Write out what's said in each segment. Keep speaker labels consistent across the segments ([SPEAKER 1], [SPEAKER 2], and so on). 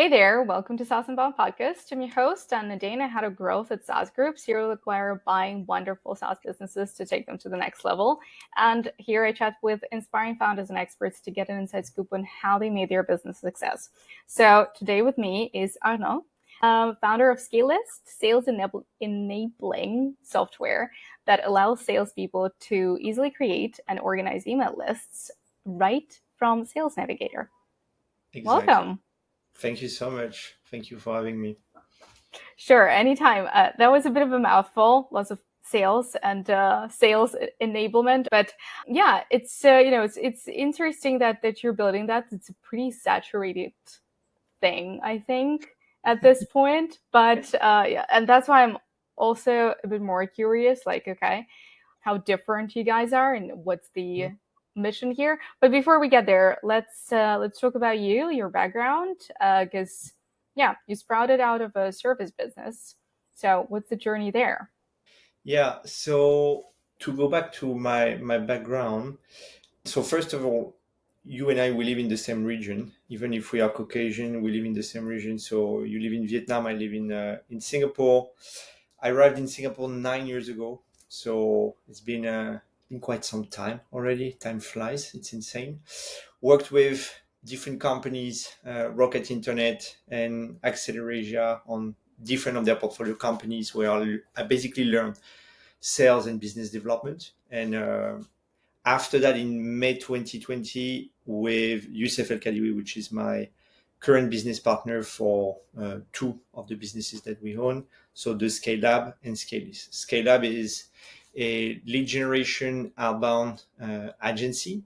[SPEAKER 1] Hey there, welcome to saas.unbound podcast. I'm your host, Anna Dana, head of growth at saas.group. Here we acquire buying wonderful SaaS businesses to take them to the next level. And here I chat with inspiring founders and experts to get an inside scoop on how they made their business a success. So today with me is Arnaud, founder of ScaleList, sales enabling software that allows salespeople to easily create and organize email lists right from Sales Navigator.
[SPEAKER 2] Exactly.
[SPEAKER 1] Welcome.
[SPEAKER 2] Thank you so much. Thank you for having me.
[SPEAKER 1] Sure, anytime. That was a bit of a mouthful, lots of sales and sales enablement, but yeah, it's it's interesting that you're building that. It's a pretty saturated thing, I think, at this point. But yeah, and that's why I'm also a bit more curious. Like, okay, how different you guys are and what's the mission here. But before we get there, let's talk about you, your background, because yeah, you sprouted out of a service business. So what's the journey there?
[SPEAKER 2] Yeah, so to go back to my background, so first of all, you and I, we live in the same region. Even if we are Caucasian, we live in the same region. So you live in Vietnam, I live in Singapore. I arrived in Singapore 9 years ago, so it's been quite some time already. Time flies; it's insane. Worked with different companies, Rocket Internet and Accelerasia, on different of their portfolio companies, where I basically learned sales and business development. And after that, in May 2020, with Youssef El Khadoui, which is my current business partner for two of the businesses that we own, so the ScaleLab and ScaleList. ScaleLab is a lead generation outbound agency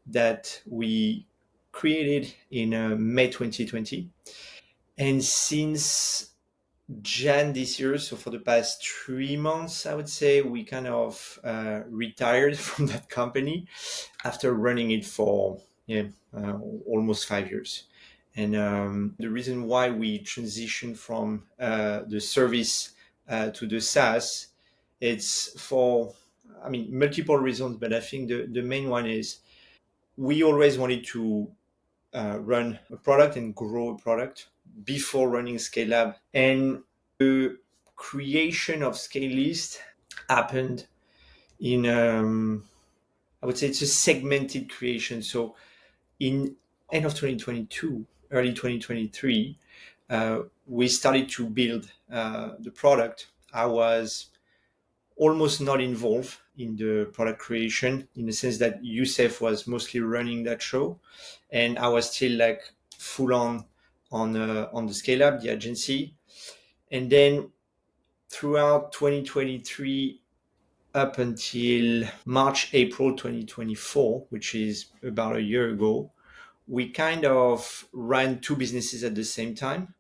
[SPEAKER 2] that we created in May 2020. And since Jan this year, so for the past 3 months, I would say, we kind of retired from that company after running it for almost 5 years. And the reason why we transitioned from the service to the SaaS, it's for, multiple reasons, but I think the main one is we always wanted to run a product and grow a product before running ScaleLab. And the creation of ScaleList happened in, I would say it's a segmented creation. So in end of 2022, early 2023, we started to build the product. I was almost not involved in the product creation, in the sense that Youssef was mostly running that show, and I was still like full on the Scale Up, the agency. And then throughout 2023 up until March, April 2024, which is about a year ago, we kind of ran two businesses at the same time,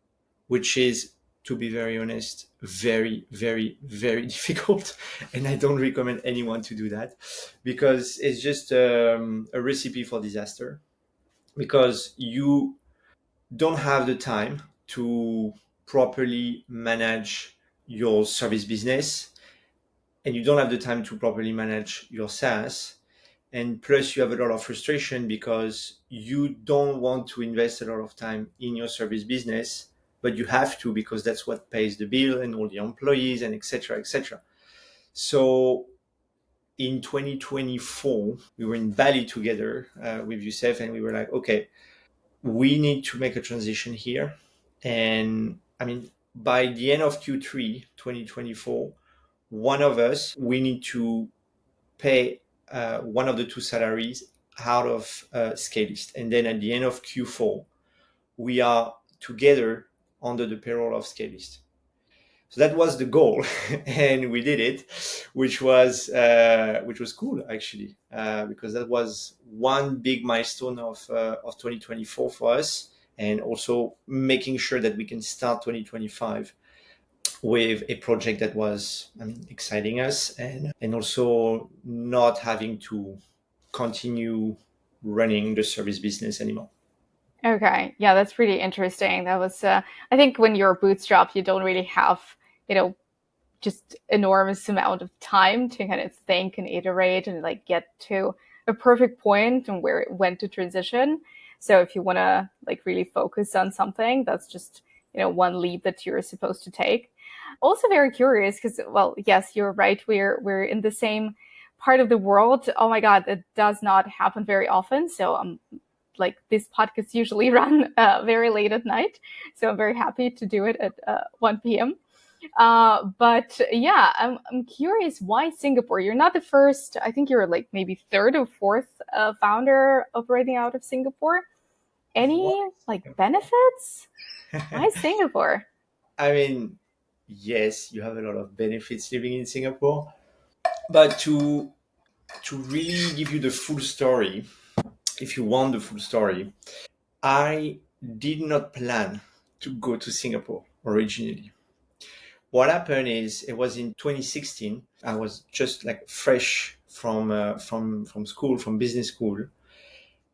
[SPEAKER 2] which is, to be very honest, very, very, very difficult. And I don't recommend anyone to do that, because it's just a recipe for disaster, because you don't have the time to properly manage your service business, and you don't have the time to properly manage your SaaS. And plus, you have a lot of frustration because you don't want to invest a lot of time in your service business, but you have to, because that's what pays the bill and all the employees and etc. etc. So in 2024, we were in Bali together with Youssef, and we were like, okay, we need to make a transition here. And by the end of Q3 2024, one of us, we need to pay one of the two salaries out of ScaleList. And then at the end of Q4, we are together under the payroll of ScaleList. So that was the goal, and we did it, which was cool, actually, because that was one big milestone of 2024 for us, and also making sure that we can start 2025 with a project that was exciting us, and also not having to continue running the service business anymore.
[SPEAKER 1] Okay, yeah, that's pretty interesting. That was, I think, when you're bootstrapped, you don't really have, just enormous amount of time to kind of think and iterate and like get to a perfect point and when to transition. So if you want to like really focus on something, that's just, one leap that you're supposed to take. Also very curious because, well, yes, you're right. We're in the same part of the world. Oh my God, it does not happen very often. So like this podcast usually run very late at night. So I'm very happy to do it at 1 p.m. But yeah, I'm curious why Singapore? You're not the first. I think you're like maybe third or fourth founder operating out of Singapore. Any like benefits? Why Singapore?
[SPEAKER 2] I mean, yes, you have a lot of benefits living in Singapore, but to really give you the full story, if you want the full story, I did not plan to go to Singapore originally. What happened is it was in 2016. I was just like fresh from school, from business school,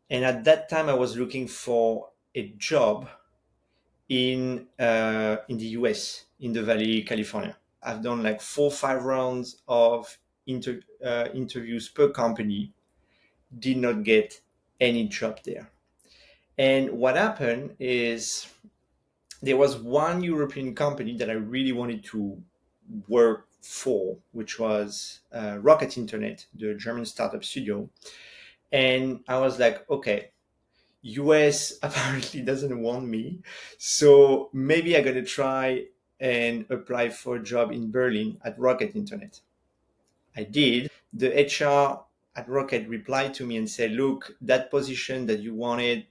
[SPEAKER 2] and at that time I was looking for a job in the US, in the Valley, California. I've done like 4 or 5 rounds of interviews per company, did not get any job there. And what happened is there was one European company that I really wanted to work for, which was Rocket Internet, the German startup studio. And I was like, okay, US apparently doesn't want me. So maybe I'm going to try and apply for a job in Berlin at Rocket Internet. I did. The HR at Rocket replied to me and said, look, that position that you wanted,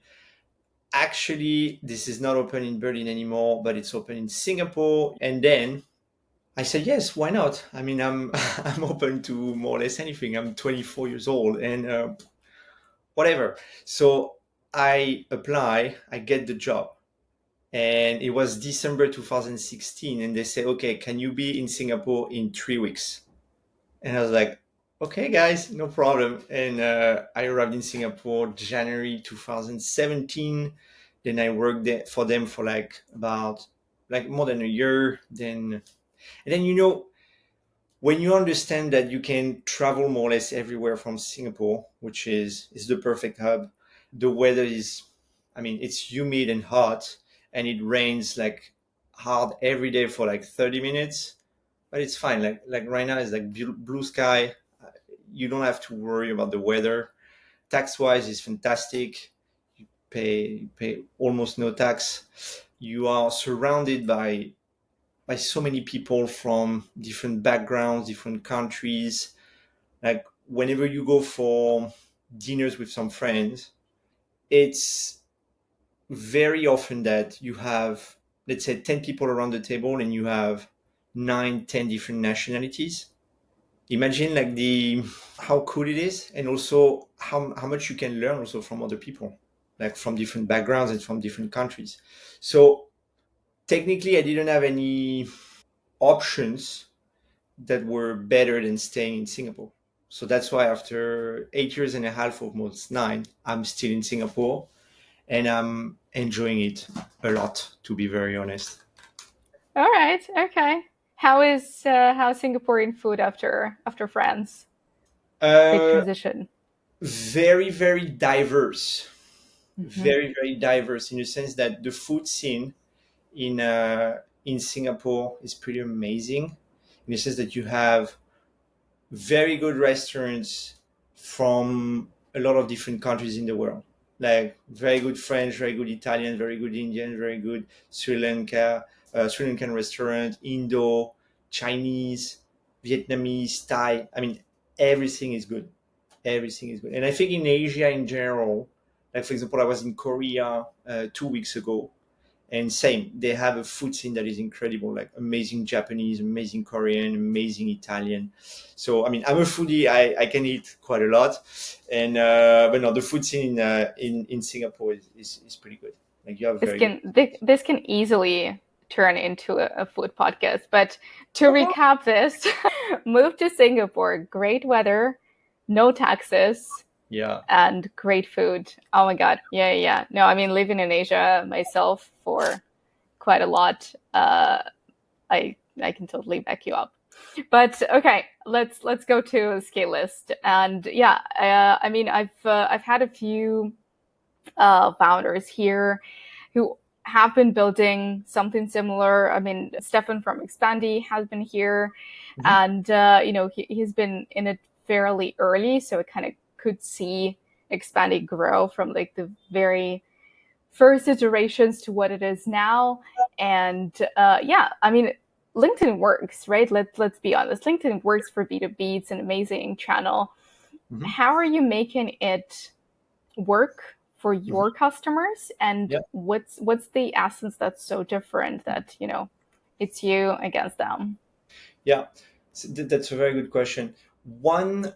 [SPEAKER 2] actually, this is not open in Berlin anymore, but it's open in Singapore. And then I said, yes, why not? I mean, I'm I'm open to more or less anything. I'm 24 years old and whatever. So I apply, I get the job. And it was December 2016. And they say, okay, can you be in Singapore in 3 weeks? And I was like, okay, guys, no problem. And I arrived in Singapore January 2017. Then I worked there for them for like about like more than a year. And then when you understand that you can travel more or less everywhere from Singapore, which is the perfect hub. The weather is, I mean, it's humid and hot, and it rains like hard every day for like 30 minutes, but it's fine. Like right now, it's like blue sky. You don't have to worry about the weather. Tax wise, it's fantastic. You pay almost no tax. You are surrounded by so many people from different backgrounds, different countries. Like whenever you go for dinners with some friends, it's very often that you have, let's say, 10 people around the table and you have 9, 10 different nationalities. Imagine like the how cool it is, and also how much you can learn also from other people, like from different backgrounds and from different countries. So technically I didn't have any options that were better than staying in Singapore. So that's why after 8 years and a half, almost 9, I'm still in Singapore and I'm enjoying it a lot, to be very honest.
[SPEAKER 1] All right, okay. How's Singaporean food after France? Big
[SPEAKER 2] Uh,
[SPEAKER 1] transition.
[SPEAKER 2] very, very diverse.
[SPEAKER 1] Mm-hmm.
[SPEAKER 2] Very, very diverse in the sense that the food scene in Singapore is pretty amazing. In the sense that you have very good restaurants from a lot of different countries in the world. Like very good French, very good Italian, very good Indian, very good Sri Lankan restaurant, Indo, Chinese, Vietnamese, Thai. I mean, everything is good. Everything is good. And I think in Asia in general, like for example, I was in Korea 2 weeks ago, and same, they have a food scene that is incredible, like amazing Japanese, amazing Korean, amazing Italian. So I mean, I'm a foodie. I can eat quite a lot, and but no, the food scene in Singapore is pretty good. Like you have
[SPEAKER 1] This
[SPEAKER 2] very good.
[SPEAKER 1] can this can easily turn into a food podcast. But to recap this, move to Singapore, great weather, no taxes,
[SPEAKER 2] Yeah.
[SPEAKER 1] and great food. Oh my God. Yeah, yeah. No, I mean living in Asia myself for quite a lot. I can totally back you up. But okay, let's go to ScaleList. And yeah, I mean I've had a few founders here who have been building something similar. I mean, Stefan from Expandy has been here,
[SPEAKER 2] Mhm.
[SPEAKER 1] and he's been in it fairly early, so it kind of could see Expandy grow from like the very first iterations to what it is now. And yeah, I mean, LinkedIn works, right? Let's be honest. LinkedIn works for B2B. It's an amazing channel.
[SPEAKER 2] Mhm.
[SPEAKER 1] How are you making it work for
[SPEAKER 2] Mhm.
[SPEAKER 1] your customers, and
[SPEAKER 2] Yeah.
[SPEAKER 1] what's the essence that's so different that it's you against them?
[SPEAKER 2] Yeah. So that's a very good question. One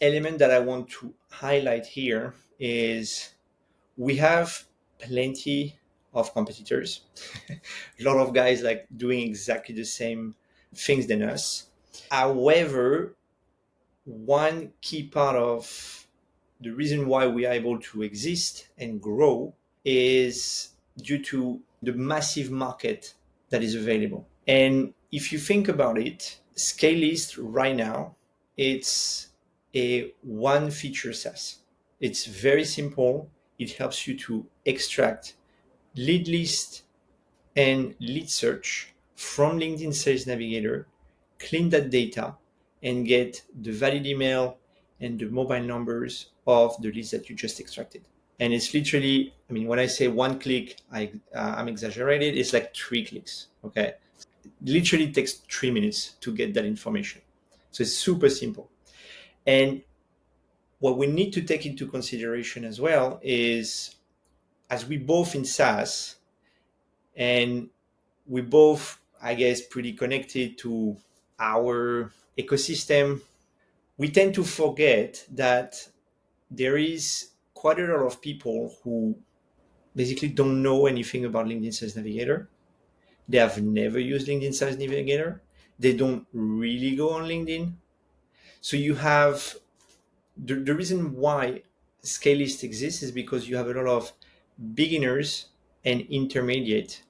[SPEAKER 2] element that I want to highlight here is we have plenty of competitors, a lot of guys like doing exactly the same things than us. However, one key part of the reason why we are able to exist and grow is due to the massive market that is available. And if you think about it, ScaleList right now, it's a one feature SaaS. It's very simple. It helps you to extract lead list and lead search from LinkedIn Sales Navigator, clean that data, and get the valid email and the mobile numbers of the leads that you just extracted. And it's literally, I mean, when I say one click, I'm exaggerated. It's like 3 clicks. Okay, it literally takes 3 minutes to get that information. So it's super simple. And what we need to take into consideration as well is, as we both in SaaS, and we both, I guess, pretty connected to our ecosystem, we tend to forget that there is quite a lot of people who basically don't know anything about LinkedIn Sales Navigator. They have never used LinkedIn Sales Navigator. They don't really go on LinkedIn. So you have the reason why ScaleList exists is because you have a lot of beginners and intermediate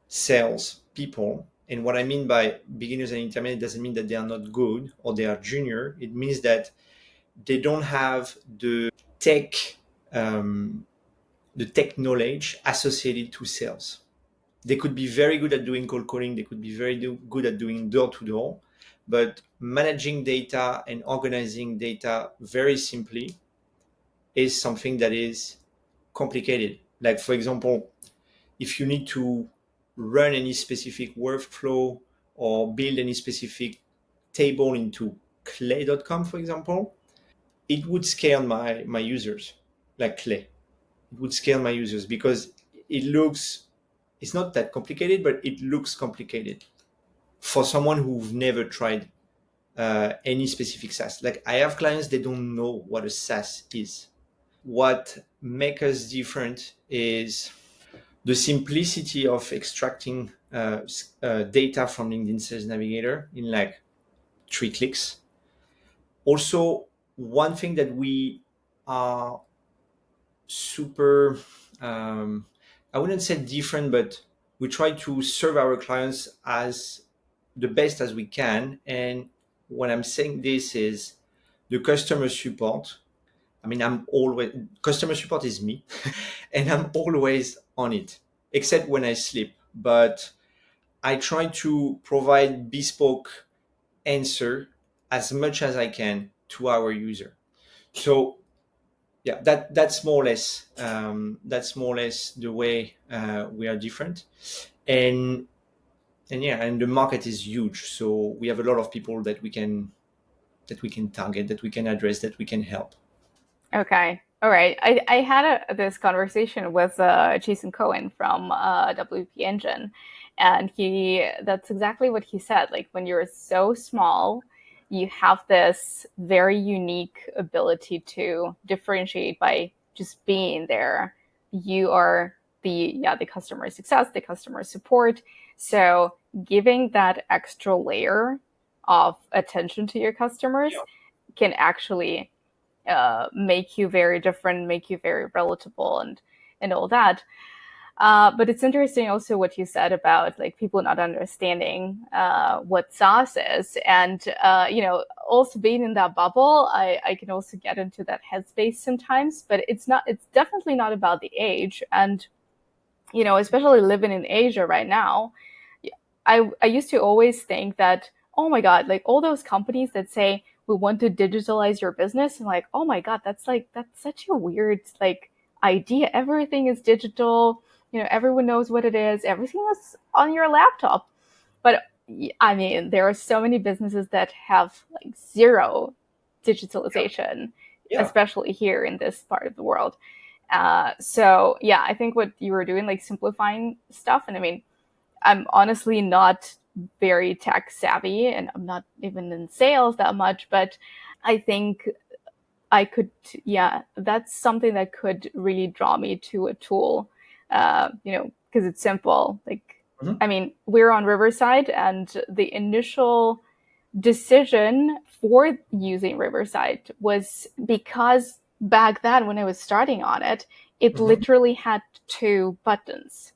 [SPEAKER 2] sales people. And what I mean by beginners and intermediate doesn't mean that they are not good or they are junior. It means that they don't have tech, um, the tech knowledge associated to sales. They could be very good at doing cold calling. They could be very good at doing door to door, but managing data and organizing data very simply is something that is complicated. Like, for example, if you need to run any specific workflow or build any specific table into clay.com, for example, it would scale my users like clay. It would scale my users because it looks, it's not that complicated, but it looks complicated for someone who've never tried any specific SaaS. Like, I have clients, they don't know what a SaaS is. What makes us different is the simplicity of extracting data from LinkedIn Sales Navigator in like 3 clicks. Also, one thing that we are super, um, I wouldn't say different, but we try to serve our clients as the best as we can. And when I'm saying this is the customer support. I mean, I'm always, customer support is me, and I'm always on it, except when I sleep. But I try to provide bespoke answer as much as I can to our user. So yeah, that's more or less the way we are different, and yeah, and the market is huge. So we have a lot of people that we can target, that we can address, that we can help.
[SPEAKER 1] Okay. All right. I had this conversation with Jason Cohen from WP Engine, and that's exactly what he said. Like, when you're so small, you have this very unique ability to differentiate by just being there. You are the customer success, the customer support. So giving that extra layer of attention to your customers can actually make you very different, make you very relatable, and all that. But it's interesting also what you said about like people not understanding what SaaS is, and also being in that bubble, I can also get into that headspace sometimes. But it's not. It's definitely not about the age, and especially living in Asia right now, I used to always think that, oh my God, like all those companies that say we want to digitalize your business, and like, oh my God, that's such a weird like idea. Everything is digital, everyone knows what it is, everything is on your laptop. But I mean, there are so many businesses that have like zero digitalization,
[SPEAKER 2] Yeah.
[SPEAKER 1] especially here in this part of the world. So yeah, I think what you were doing, like simplifying stuff, and I mean, I'm honestly not very tech savvy, and I'm not even in sales that much, but I think I could, yeah, that's something that could really draw me to a tool, because it's simple. Like,
[SPEAKER 2] Mhm.
[SPEAKER 1] I mean, we're on Riverside, and the initial decision for using Riverside was because back then when I was starting on it, it
[SPEAKER 2] Mhm.
[SPEAKER 1] literally had two buttons: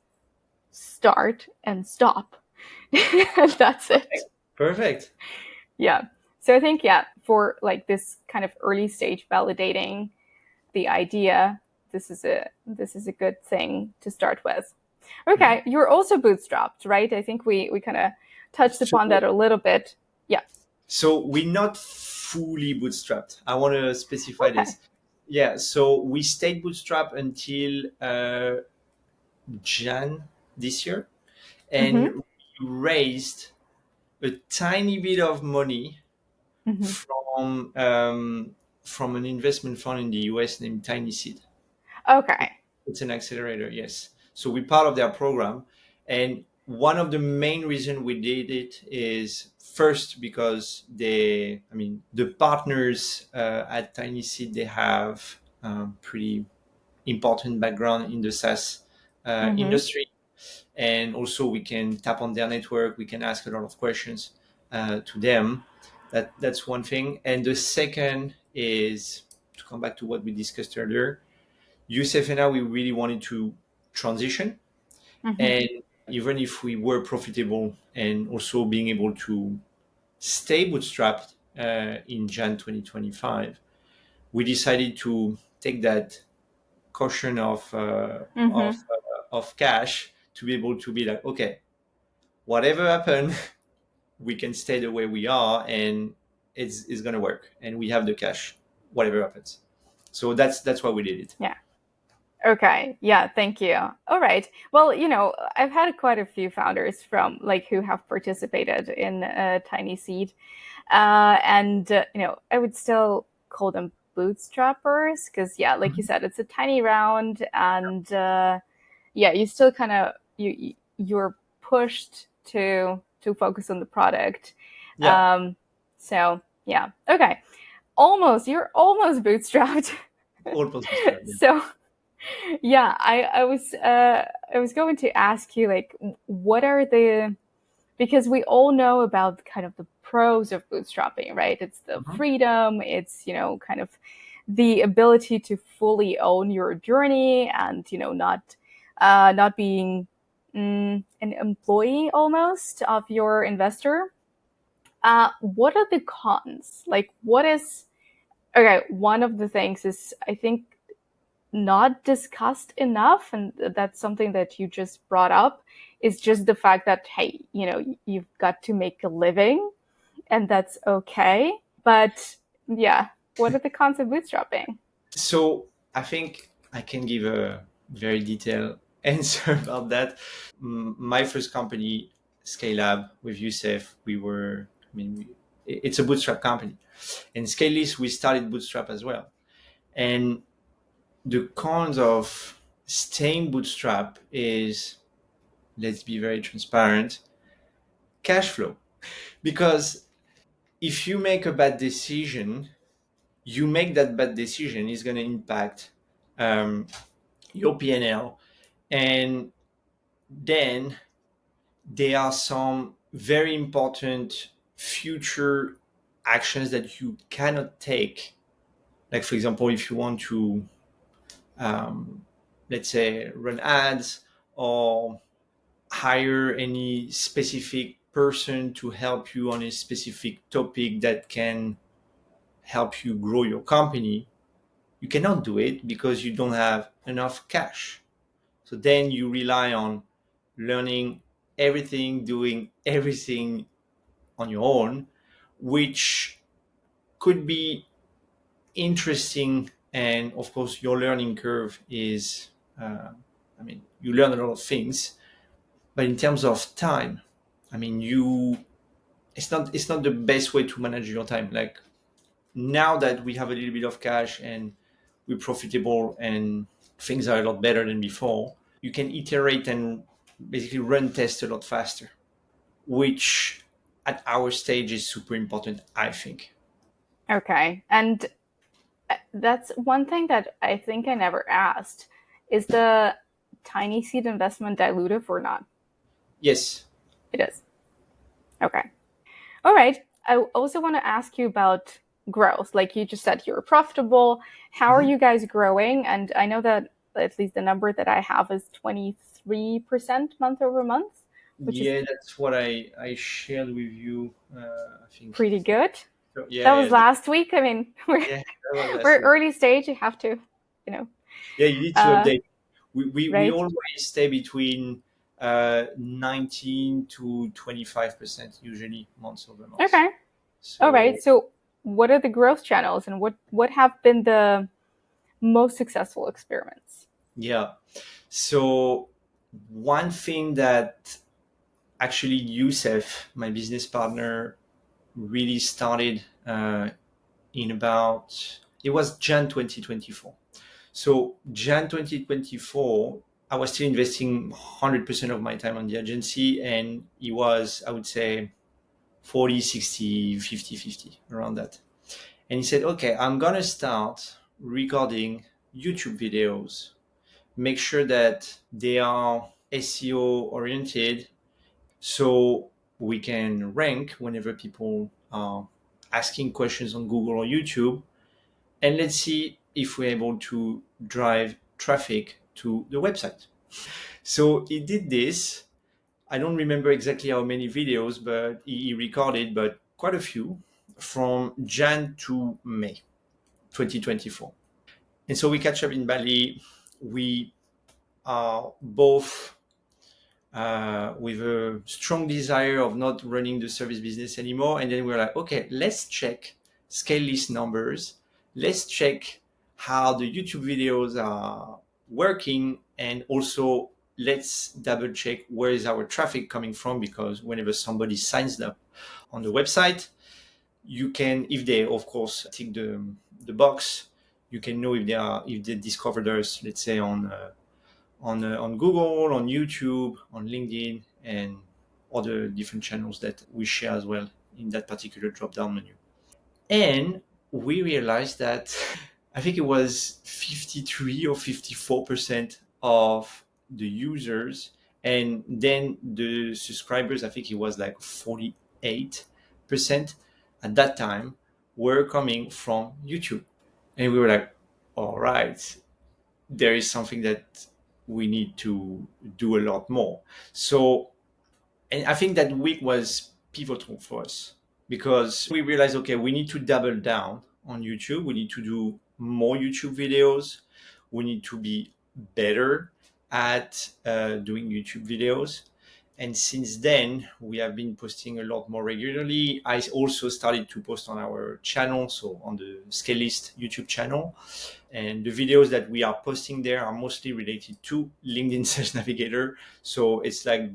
[SPEAKER 1] start and stop. That's it.
[SPEAKER 2] Perfect.
[SPEAKER 1] Yeah. So I think, yeah, for like this kind of early stage validating the idea, this is a good thing to start with.
[SPEAKER 2] Mhm.
[SPEAKER 1] Okay, you're also bootstrapped, right? I think we kind of touched
[SPEAKER 2] So,
[SPEAKER 1] upon that a little bit. Yeah.
[SPEAKER 2] so we're not fully bootstrapped. I want to specify
[SPEAKER 1] Okay.
[SPEAKER 2] this. Yeah. So we stayed bootstrapped until Jan this year, and
[SPEAKER 1] Mm-hmm.
[SPEAKER 2] we raised a tiny bit of money
[SPEAKER 1] Mm-hmm.
[SPEAKER 2] from from an investment fund in the US named Tiny Seed.
[SPEAKER 1] Okay.
[SPEAKER 2] It's an accelerator, yes. So we're part of their program, and one of the main reason we did it is first because the partners at Tiny Seed, they have pretty important background in the SaaS
[SPEAKER 1] Mm-hmm.
[SPEAKER 2] industry, and also we can tap on their network. We can ask a lot of questions to them. That's one thing, and the second is to come back to what we discussed earlier. Youssef and I, we really wanted to transition,
[SPEAKER 1] Mm-hmm.
[SPEAKER 2] and even if we were profitable and also being able to stay bootstrapped in Jan 2025, we decided to take that caution
[SPEAKER 1] Mm-hmm.
[SPEAKER 2] of cash to be able to be like, okay, whatever happened, we can stay the way we are, and it's gonna work, and we have the cash, whatever happens. So that's why we did it.
[SPEAKER 1] Yeah. Okay. Yeah. Thank you. All right. Well, I've had quite a few founders from like who have participated in Tiny Seed, and I would still call them bootstrappers because, yeah, like you
[SPEAKER 2] Mhm.
[SPEAKER 1] said, it's a tiny round, and yeah, you still kind of you're pushed to focus on the product.
[SPEAKER 2] Yeah,
[SPEAKER 1] Um, so yeah. Okay. You're almost bootstrapped.
[SPEAKER 2] all bootstrapped. Yeah.
[SPEAKER 1] So yeah, I was going to ask you like what are the, because we all know about kind of the pros of bootstrapping, right? It's the
[SPEAKER 2] Mhm.
[SPEAKER 1] freedom, it's kind of the ability to fully own your journey, and not being an employee almost of your investor. What are the cons? Like, what is okay? One of the things is, I think, not discussed enough, and that's something that you just brought up, is just the fact that, hey, you've got to make a living, and that's okay. But yeah, what are the cons of bootstrapping?
[SPEAKER 2] So I think I can give a very detailed answer about that. My first company, Scalelab, with Youssef, it's a bootstrap company. And ScaleList, we started bootstrap as well. And the cons of staying bootstrap is, let's be very transparent, cash flow. Because if you make a bad decision, you make that bad decision is going to impact um, your P&L. And then there are some very important future actions that you cannot take. Like, for example, if you want to, um, let's say, run ads or hire any specific person to help you on a specific topic that can help you grow your company, you cannot do it because you don't have enough cash. So then you rely on learning everything, doing everything on your own, which could be interesting. And of course, your learning curve is, you learn a lot of things, but in terms of time, it's not the best way to manage your time. Like now that we have a little bit of cash and we're profitable and things are a lot better than before, you can iterate and basically run tests a lot faster, which at our stage is super important, I think.
[SPEAKER 1] Okay. And that's one thing that I think I never asked. Is the tiny seed investment dilutive or not?
[SPEAKER 2] Yes.
[SPEAKER 1] It is. Okay. All right. I also want to ask you about growth. Like you just said, you're profitable. How are
[SPEAKER 2] Mhm.
[SPEAKER 1] you guys growing? And I know that at least the number that I have is 23% month over month, which is
[SPEAKER 2] Yeah, that's what I shared with you. I think.
[SPEAKER 1] pretty good.
[SPEAKER 2] So, yeah,
[SPEAKER 1] That
[SPEAKER 2] yeah,
[SPEAKER 1] was last week. I mean,
[SPEAKER 2] yeah. That was last
[SPEAKER 1] we're
[SPEAKER 2] week.
[SPEAKER 1] early stage. You have to, you know,
[SPEAKER 2] Yeah, you need to
[SPEAKER 1] uh,
[SPEAKER 2] update. We
[SPEAKER 1] right?
[SPEAKER 2] always stay between 19 to 25% usually month over month.
[SPEAKER 1] Okay. All right.
[SPEAKER 2] So
[SPEAKER 1] So, what are the growth channels, and what have been the most successful experiments?
[SPEAKER 2] yeah. So one thing that actually Youssef, my business partner, really started in about, it was Jan 2024. So Jan 2024, I was still investing 100% of my time on the agency, and it was, I would say, 40, 60, 50, 50, around that. And he said, okay, I'm going to start recording YouTube videos, make sure that they are SEO oriented, so we can rank whenever people are asking questions on Google or YouTube. And let's see if we're able to drive traffic to the website. So he did this. I don't remember exactly how many videos, but he recorded, but quite a few from Jan to May 2024. And so we catch up in Bali. We are both with a strong desire of not running the service business anymore. And then we're like, okay, let's check ScaleList numbers. Let's check how the YouTube videos are working. And also, let's double check where is our traffic coming from, because whenever somebody signs up on the website, you can, if they, of course, tick the box, you can know if they discovered us, let's say on Google, on YouTube, on LinkedIn, and other different channels that we share as well in that particular drop-down menu. And we realized that I think it was 53 or 54% of the users, and then the subscribers, I think it was like 48% at that time, were coming from YouTube. And we were like, all right, there is something that we need to do a lot more. So, and I think that week was pivotal for us because we realized, okay, we need to double down on YouTube. We need to do more YouTube videos. We need to be better at doing YouTube videos. And since then, we have been posting a lot more regularly. I also started to post on our channel, so on the ScaleList YouTube channel. And the videos that we are posting there are mostly related to LinkedIn Sales Navigator. So it's like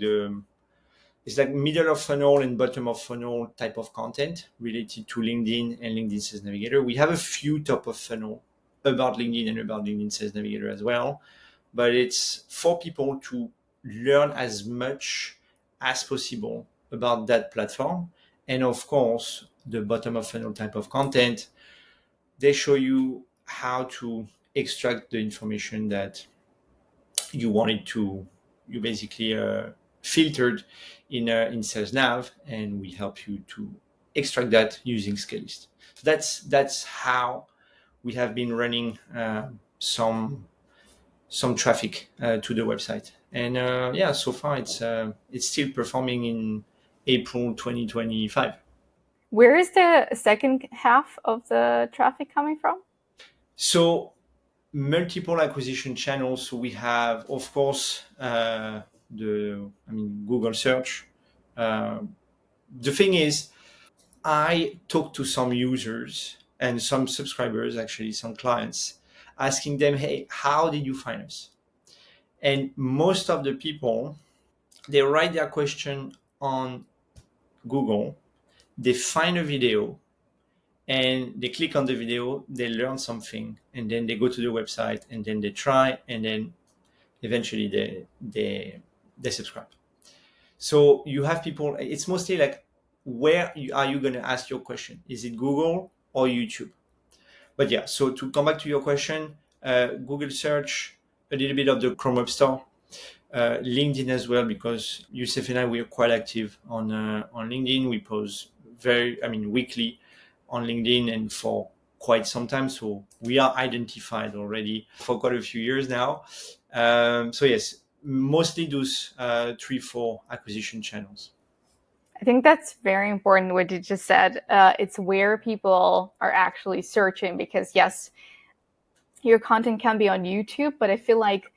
[SPEAKER 2] middle of funnel and bottom of funnel type of content related to LinkedIn and LinkedIn Sales Navigator. We have a few top of funnel about LinkedIn and about LinkedIn Sales Navigator as well, but it's for people to learn as much as possible about that platform. And of course, the bottom of funnel type of content, they show you how to extract the information that you wanted to, you basically filtered in Sales Nav, and we help you to extract that using ScaleList. So that's how we have been running some some traffic to the website. And yeah, so far it's still performing in April 2025.
[SPEAKER 1] Where is the second half of the traffic coming from?
[SPEAKER 2] So multiple acquisition channels. So we have, of course, Google search. Uh, the thing is, I talked to some users and some subscribers, actually some clients, asking them, "Hey, how did you find us?" And most of the people, they write their question on Google, they find a video, and they click on the video, they learn something, and then they go to the website, and then they try, and then eventually they subscribe. So you have people. It's mostly like, are you going to ask your question? Is it Google or YouTube? But yeah. So to come back to your question, Google search, a little bit of the Chrome Web Store, LinkedIn as well, because Youssef and I, we are quite active on LinkedIn. We post weekly on LinkedIn and for quite some time. So we are identified already for quite a few years now. So yes, mostly those 3-4 acquisition channels.
[SPEAKER 1] I think that's very important what you just said. It's where people are actually searching because, yes, your content can be on YouTube, but I feel like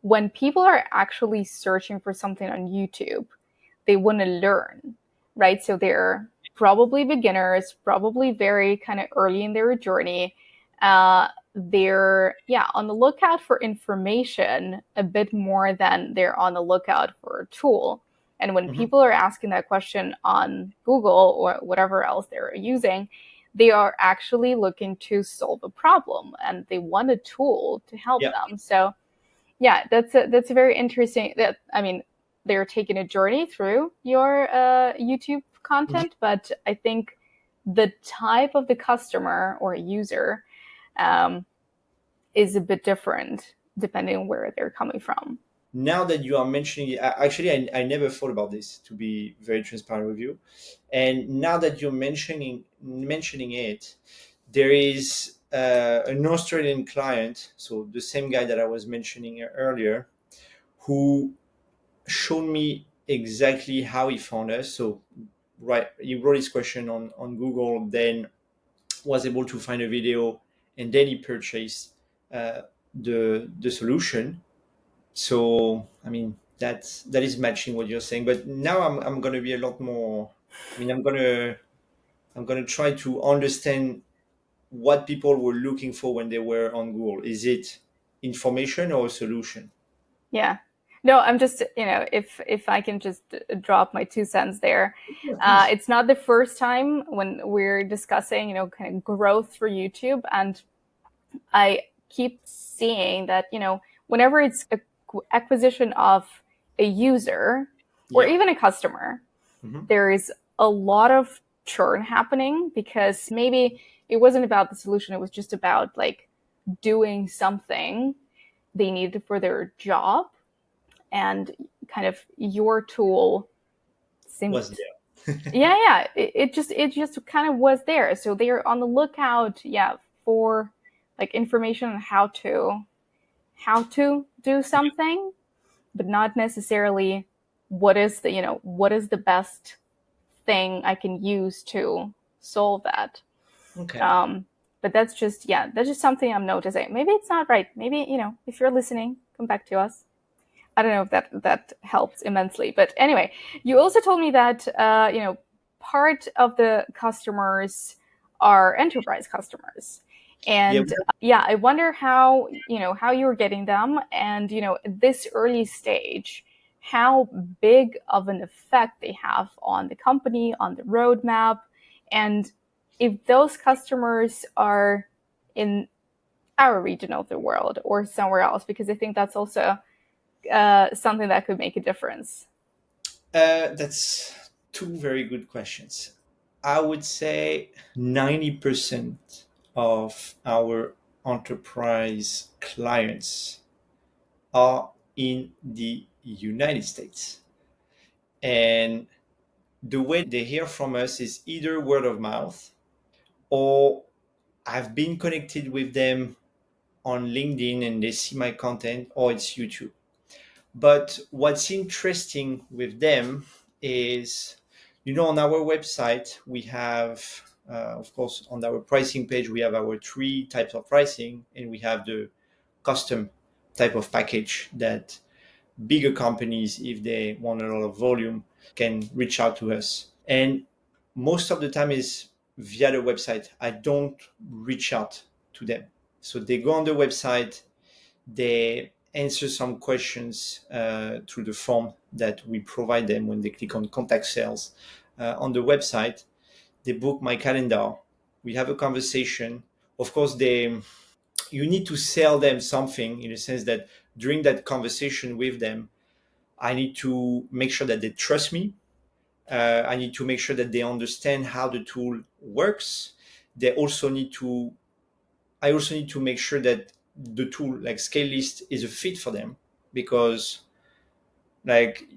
[SPEAKER 1] when people are actually searching for something on YouTube, they want to learn, right? So they're probably beginners, probably very kind of early in their journey. They're on the lookout for information a bit more than they're on the lookout for a tool. And when
[SPEAKER 2] Mm-hmm.
[SPEAKER 1] people are asking that question on Google or whatever else they're using, they are actually looking to solve a problem and they want a tool to help
[SPEAKER 2] Yeah.
[SPEAKER 1] them. So yeah, that's a very interesting. That I mean, they're taking a journey through your YouTube
[SPEAKER 2] Mm-hmm.
[SPEAKER 1] content, but I think the type of the customer or user um, is a bit different depending on where they're coming from.
[SPEAKER 2] Now that you are mentioning it, actually, I never thought about this, to be very transparent with you. And now that you're mentioning it, there is an Australian client, so the same guy that I was mentioning earlier, who showed me exactly how he found us. So, right, he wrote his question on Google, then was able to find a video, and then he purchased the solution. So, I mean, that is matching what you're saying. But now I'm going to be a lot more. I mean, I'm going to try to understand what people were looking for when they were on Google. Is it information or a solution?
[SPEAKER 1] Yeah. No, I'm just, if I can just drop my 2 cents there.
[SPEAKER 2] Yeah, please.
[SPEAKER 1] It's not the first time when we're discussing, kind of growth for YouTube. And I keep seeing that, whenever it's a acquisition of a user or
[SPEAKER 2] Yeah.
[SPEAKER 1] even a customer,
[SPEAKER 2] Hmm.
[SPEAKER 1] there is a lot of churn happening because maybe it wasn't about the solution. It was just about like doing something they needed for their job, and kind of your tool seemed,
[SPEAKER 2] Was
[SPEAKER 1] it just kind of was there, so they're on the lookout for like information on how to do something, but not necessarily what is the best thing I can use to solve that.
[SPEAKER 2] there. Okay.
[SPEAKER 1] But that's just something I'm noticing. Maybe it's not right. Maybe, if you're listening, come back to us. I don't know if that helps immensely. But anyway, you also told me that part of the customers are enterprise customers,
[SPEAKER 2] Yeah.
[SPEAKER 1] and I wonder how you're getting them, and at this early stage, how big of an effect they have on the company, on the roadmap, and if those customers are in our region of the world or somewhere else, because I think that's also something that could make a difference.
[SPEAKER 2] That's two very good questions. I would say 90% of our enterprise clients are in the United States. And the way they hear from us is either word of mouth, or I've been connected with them on LinkedIn and they see my content, or it's YouTube. But what's interesting with them is, on our website, we have, of course, on our pricing page, we have our 3 types of pricing, and we have the custom type of package that bigger companies, if they want a lot of volume, can reach out to us. And most of the time is via the website. I don't reach out to them. So they go on the website, they answer some questions through the form that we provide them when they click on contact sales on the website. They book my calendar. We have a conversation. Of course, you need to sell them something, in the sense that during that conversation with them, I need to make sure that they trust me. I need to make sure that they understand how the tool works. They also need to I also need to make sure that the tool like ScaleList is a fit for them, because like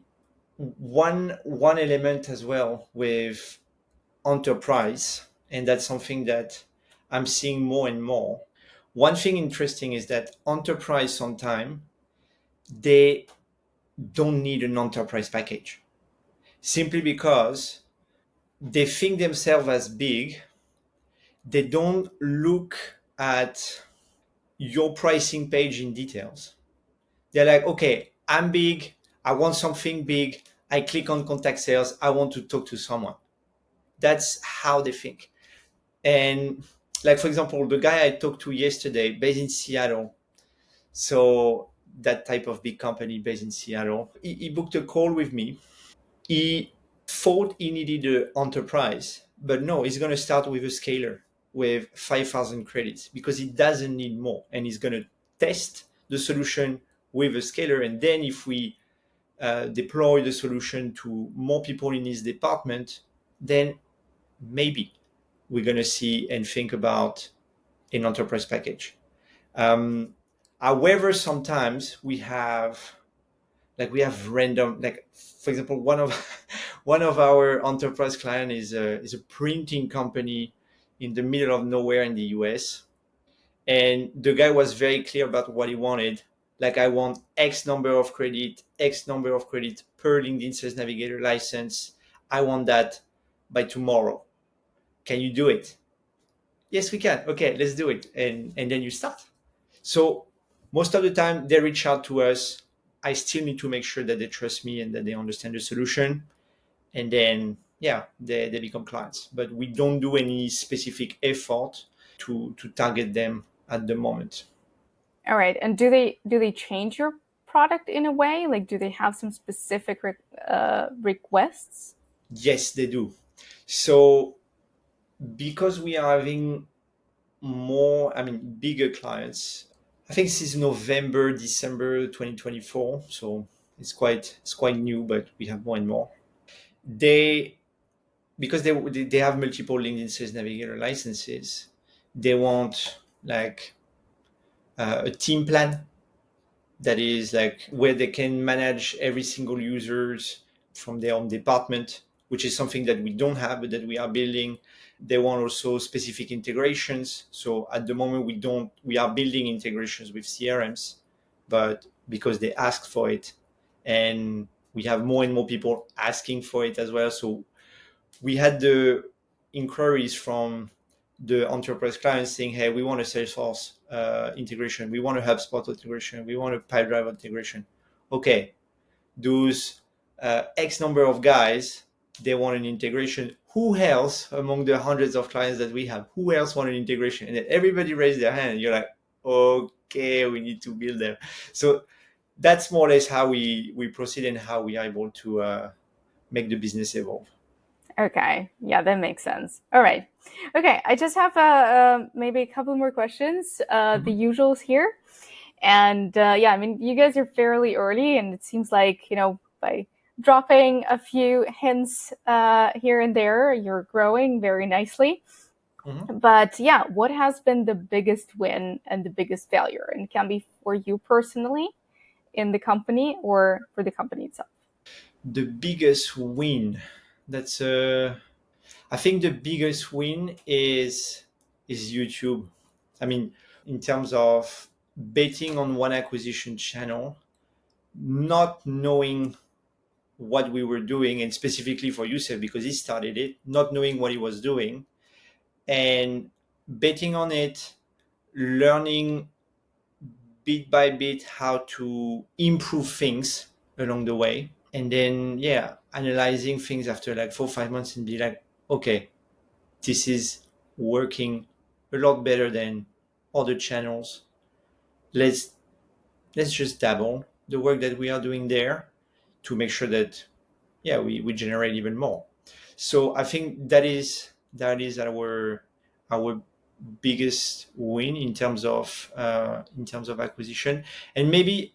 [SPEAKER 2] one element as well with enterprise, and that's something that I'm seeing more and more. One thing interesting is that enterprise sometimes they don't need an enterprise package, simply because they think themselves as big. They don't look at your pricing page in details. They're like, okay, I'm big. I want something big. I click on contact sales. I want to talk to someone. That's how they think. And like, for example, the guy I talked to yesterday, based in Seattle. So that type of big company based in Seattle, he booked a call with me. He thought he needed an enterprise, but no, he's going to start with a scaler with 5,000 credits, because he doesn't need more. And he's going to test the solution with a scaler. And then if we deploy the solution to more people in his department, then maybe we're going to see and think about an enterprise package. However, sometimes we have random, like, for example, one of one of our enterprise client is a printing company in the middle of nowhere in the US. And the guy was very clear about what he wanted. Like, I want X number of credit per LinkedIn Sales Navigator license. I want that by tomorrow. Can you do it? Yes, we can. Okay, let's do it. And then you start. So most of the time they reach out to us. I still need to make sure that they trust me and that they understand the solution. And then, yeah, they become clients. But we don't do any specific effort to target them at the moment.
[SPEAKER 1] All right. And do they change your product in a way? Like, do they have some specific requests?
[SPEAKER 2] Yes, they do. So because we are having bigger clients, I think this is November, December 2024. So it's quite new, but we have more and more. They Because they have multiple LinkedIn Sales Navigator licenses, they want like a team plan that is like where they can manage every single users from their own department, which is something that we don't have but that we are building. They want also specific integrations. So at the moment we are building integrations with CRMs, but because they ask for it, and we have more and more people asking for it as well. So we had the inquiries from the enterprise clients saying, hey, we want a Salesforce integration. We want a HubSpot integration. We want a Pipedrive integration. Okay, those X number of guys, they want an integration. Who else among the hundreds of clients that we have, who else want an integration? And then everybody raised their hand. You're like, okay, we need to build them. So that's more or less how we proceed and how we are able to make the business evolve.
[SPEAKER 1] Okay. Yeah, that makes sense. All right. Okay. I just have maybe a couple more questions. The usuals here. And yeah, I mean, you guys are fairly early, and it seems like, by dropping a few hints here and there, you're growing very nicely.
[SPEAKER 2] Mhm.
[SPEAKER 1] But yeah, what has been the biggest win and the biggest failure? And it can be for you personally in the company or for the company itself.
[SPEAKER 2] The biggest win. That's I think the biggest win is YouTube. I mean, in terms of betting on one acquisition channel, not knowing what we were doing, and specifically for Youssef because he started it, not knowing what he was doing, and betting on it, learning bit by bit how to improve things along the way, and then analyzing things after like 4 or 5 months and be like, okay, this is working a lot better than other channels. Let's just double the work that we are doing there to make sure that we generate even more. So I think that is our biggest win in terms of acquisition. And maybe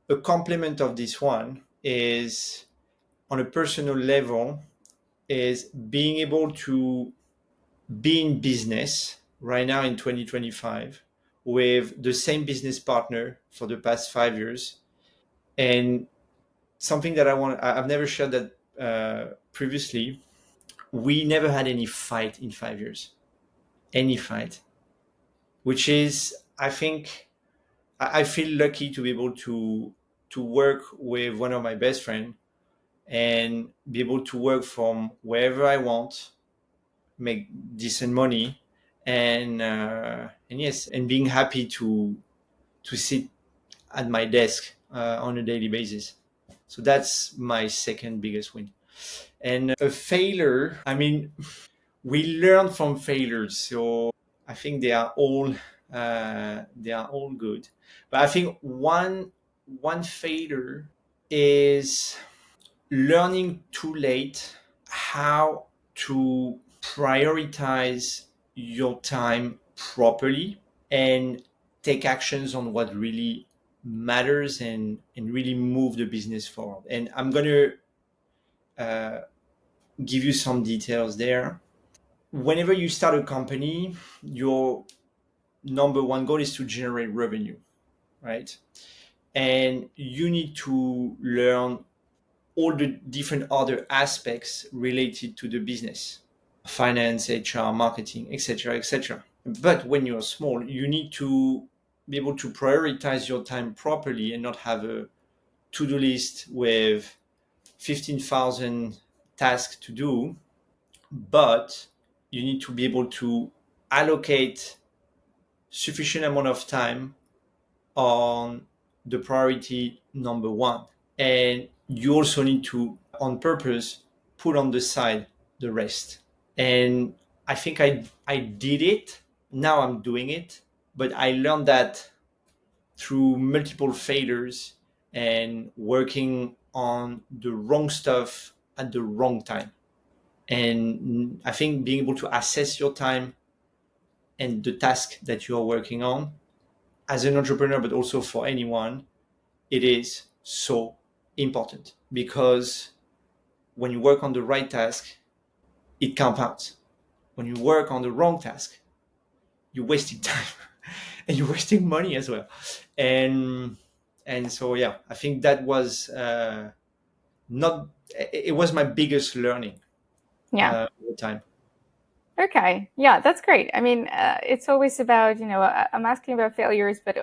[SPEAKER 2] a complement of this one is, on a personal level, is being able to be in business right now in 2025 with the same business partner for the past 5 years. And something that I've never shared that previously, we never had any fight in 5 years, any fight, which is, I think, I feel lucky to be able to work with one of my best friends and be able to work from wherever I want, make decent money, and yes, and being happy to sit at my desk on a daily basis. So that's my second biggest win. And a failure, I mean, we learn from failures, so I think they are all good. But I think one failure is learning too late how to prioritize your time properly and take actions on what really matters, and really move the business forward. And I'm going to give you some details there. Whenever you start a company, your number one goal is to generate revenue, right? And you need to learn all the different other aspects related to the business: finance, HR, marketing, etc., etc. But when you're small, you need to be able to prioritize your time properly and not have a to-do list with 15,000 tasks to do. But you need to be able to allocate sufficient amount of time on the priority number one. And you also need to, on purpose, put on the side the rest. And I think I did it. Now I'm doing it. But I learned that through multiple failures and working on the wrong stuff at the wrong time. And I think being able to assess your time and the task that you are working on as an entrepreneur, but also for anyone, it is so important, because when you work on the right task, it compounds. When you work on the wrong task, you're wasting time and you're wasting money as well. And so I think that was not it was my biggest learning
[SPEAKER 1] Yeah.
[SPEAKER 2] over time.
[SPEAKER 1] Okay. Yeah, that's great. I mean, it's always about, I'm asking about failures, but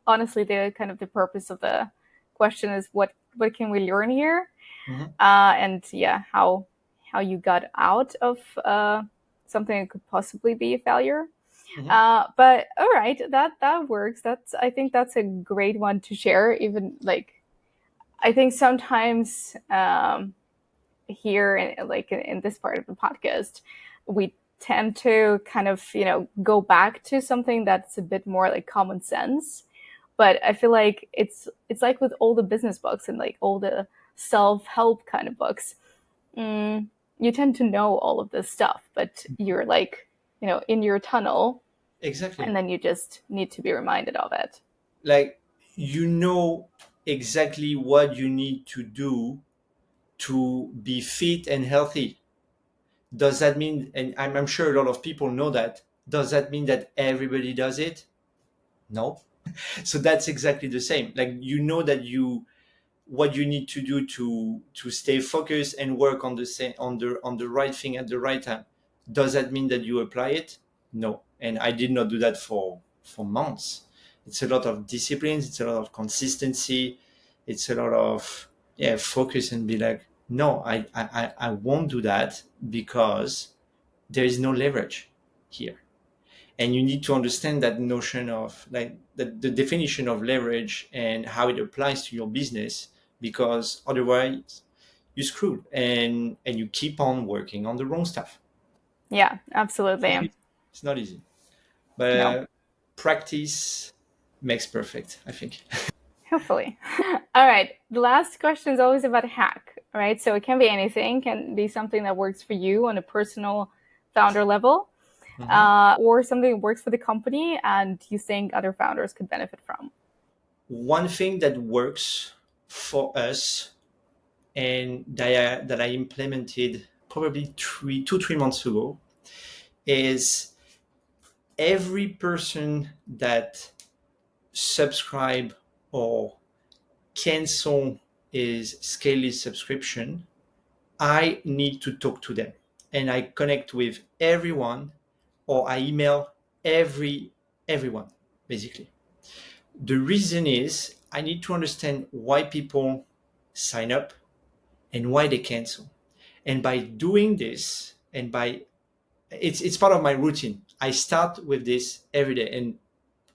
[SPEAKER 1] honestly, the kind of the purpose of the question is what can we learn here?
[SPEAKER 2] Mhm.
[SPEAKER 1] And how you got out of something that could possibly be a failure. But all right, that works. I think that's a great one to share. Even like, I think sometimes here in this part of the podcast, we tend to kind of go back to something that's a bit more like common sense. But I feel like it's like with all the business books and like all the self-help kind of books, you tend to know all of this stuff, but you're like in your tunnel,
[SPEAKER 2] Exactly.
[SPEAKER 1] and then you just need to be reminded of it.
[SPEAKER 2] Like, you know exactly what you need to do to be fit and healthy. Does that mean, and I'm sure a lot of people know that, does that mean that everybody does it? No. So that's exactly the same. Like, you know that what you need to do to stay focused and work on the same on the right thing at the right time. Does that mean that you apply it? No. And I did not do that for months. It's a lot of disciplines. It's a lot of consistency. It's a lot of focus and be like, no, I won't do that because there is no leverage here. And you need to understand that notion of like the definition of leverage and how it applies to your business, because otherwise you're screwed and you keep on working on the wrong stuff.
[SPEAKER 1] Yeah,
[SPEAKER 2] It's not
[SPEAKER 1] absolutely.
[SPEAKER 2] easy. It's not easy. But
[SPEAKER 1] No,
[SPEAKER 2] practice makes perfect, I think.
[SPEAKER 1] hopefully. All right. The last question is always about a hack, right? So it can be anything, can be something that works for you on a personal founder level,
[SPEAKER 2] Mhm.
[SPEAKER 1] or something that works for the company and you think other founders could benefit from.
[SPEAKER 2] One thing that works for us and that I implemented probably 3 months ago is every person that subscribe or cancel his ScaleList subscription, I need to talk to them. And I connect with everyone, or I email everyone, basically. The reason is I need to understand why people sign up and why they cancel. And by doing this, and by it's part of my routine. I start with this every day. And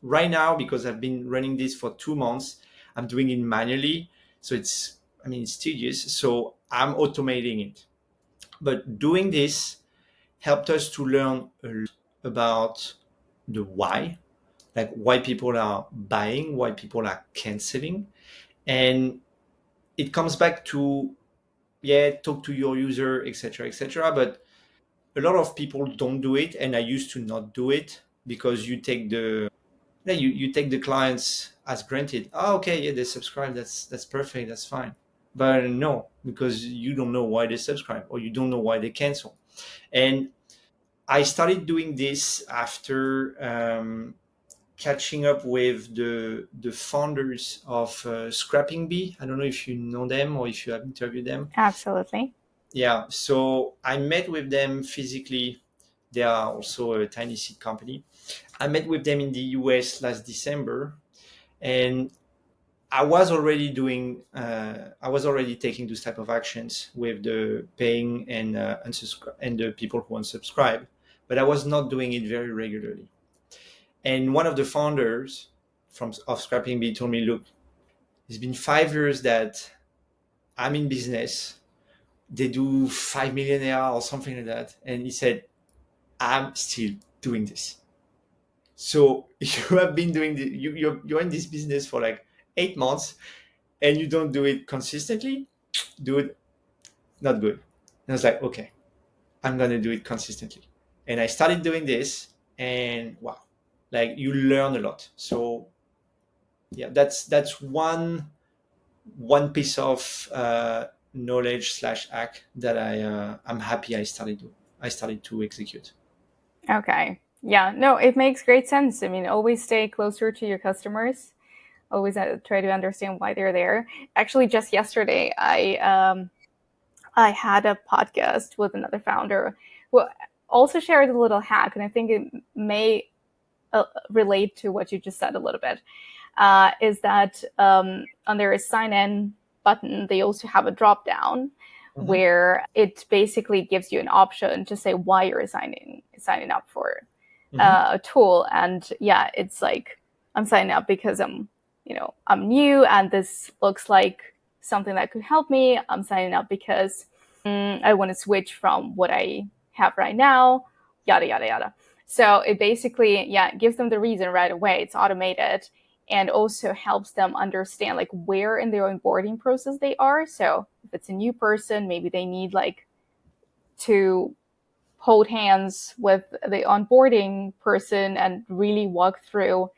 [SPEAKER 2] right now, because I've been running this for 2 months, I'm doing it manually. So it's tedious. So I'm automating it. But doing this helped us to learn a lot about the why, like why people are buying, why people are canceling. And it comes back to, talk to your user, etc., etc. But a lot of people don't do it. And I used to not do it because you take the clients as granted. Oh, okay, yeah, they subscribe. That's perfect. That's fine. But no, because you don't know why they subscribe or you don't know why they cancel. And I started doing this after catching up with the founders of Scrapping Bee. I don't know if you know them or if you have interviewed them.
[SPEAKER 1] Absolutely.
[SPEAKER 2] Yeah, so I met with them physically. They are also a tiny seed company. I met with them in the US last December, and I was already taking those type of actions with the paying and and the people who unsubscribe, but I was not doing it very regularly. And one of the founders of Scrapping Bee told me, "Look, it's been 5 years that I'm in business. They do 5 million AR or something like that," and he said, "I'm still doing this." So you have been doing you're in this business for like 8 months and you don't do it consistently, dude, not good. And I was like, okay, I'm gonna do it consistently. And I started doing this, and wow, like you learn a lot. So yeah, that's one piece of knowledge slash hack that I'm happy I started to execute.
[SPEAKER 1] Okay. Yeah, no, it makes great sense. I mean, always stay closer to your customers. Always try to understand why they're there. Actually, just yesterday, I had a podcast with another founder who also shared a little hack, and I think it may relate to what you just said a little bit. Is that on their sign in button, they also have a drop down
[SPEAKER 2] Mm-hmm.
[SPEAKER 1] where it basically gives you an option to say why you're signing up for
[SPEAKER 2] Mm-hmm.
[SPEAKER 1] a tool. And yeah, it's like I'm signing up because I'm new and this looks like something that could help me. I'm signing up because I want to switch from what I have right now, yada yada yada. So it basically, yeah, gives them the reason right away. It's automated and also helps them understand like where in their onboarding process they are. So if it's a new person, maybe they need like to hold hands with the onboarding person and really walk through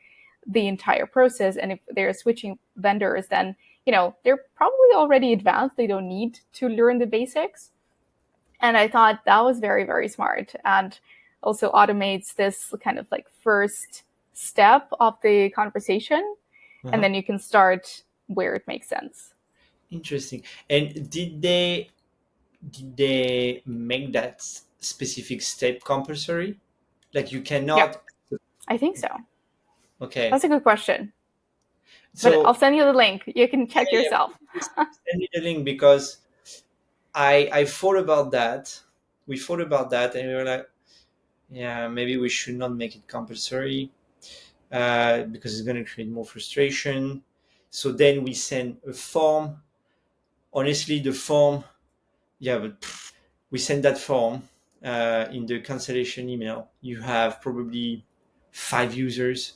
[SPEAKER 1] the entire process. And if they're switching vendors, then they're probably already advanced. They don't need to learn the basics. And I thought that was very, very smart and also automates this kind of like first step of the conversation. And
[SPEAKER 2] Uh-huh.
[SPEAKER 1] then you can start where it makes sense.
[SPEAKER 2] Interesting. And did they make that specific step compulsory? Like you
[SPEAKER 1] Yeah,
[SPEAKER 2] cannot.
[SPEAKER 1] I think so.
[SPEAKER 2] Okay.
[SPEAKER 1] That's a good question. But I'll
[SPEAKER 2] So
[SPEAKER 1] send you the link. You can
[SPEAKER 2] yeah,
[SPEAKER 1] check
[SPEAKER 2] yeah,
[SPEAKER 1] yourself.
[SPEAKER 2] send me the link because I thought about that. We thought about that, and we were like, yeah, maybe we should not make it compulsory because it's going to create more frustration. So then we send a form. Honestly, the form, yeah, but we send that form in the cancellation email. You have probably 5 users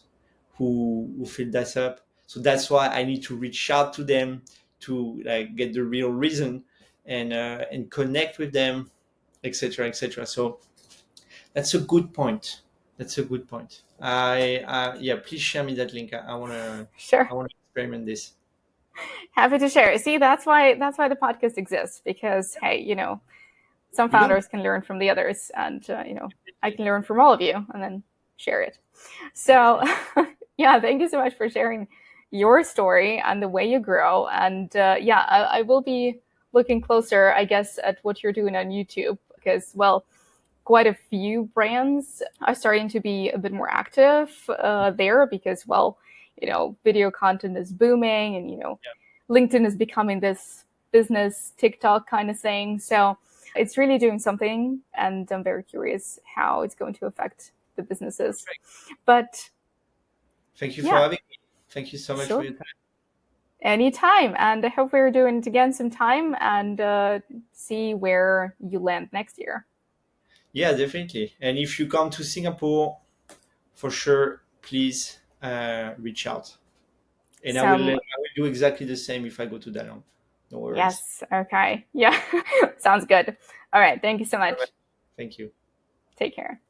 [SPEAKER 2] who fill that up. So that's why I need to reach out to them to like get the real reason and connect with them, etc., etc. So that's a good point. That's a good point. Yeah, please share me that link.
[SPEAKER 1] Sure.
[SPEAKER 2] I want to experiment this.
[SPEAKER 1] Happy to share. See, that's why the podcast exists, because hey, some
[SPEAKER 2] Yeah,
[SPEAKER 1] founders can learn from the others, and I can learn from all of you and then share it. So yeah, thank you so much for sharing your story and the way you grow. And yeah, I will be looking closer, I guess, at what you're doing on YouTube, because well, quite a few brands are starting to be a bit more active there, because well, video content is booming, and LinkedIn is becoming this business TikTok kind of thing. So it's really doing something, and I'm very curious how it's going to affect the businesses. But
[SPEAKER 2] thank you for
[SPEAKER 1] yeah,
[SPEAKER 2] having me. Thank you so much for
[SPEAKER 1] sure.
[SPEAKER 2] your time.
[SPEAKER 1] Anytime. And I hope we're doing it again sometime, and see where you land next year.
[SPEAKER 2] Yeah, definitely. And if you come to Singapore, for sure, please reach out. And
[SPEAKER 1] Some,
[SPEAKER 2] I will do exactly the same if I go to Danone. No worries.
[SPEAKER 1] yes. Okay. Yeah. Sounds good. All right. Thank you so much.
[SPEAKER 2] Thank you.
[SPEAKER 1] Take care.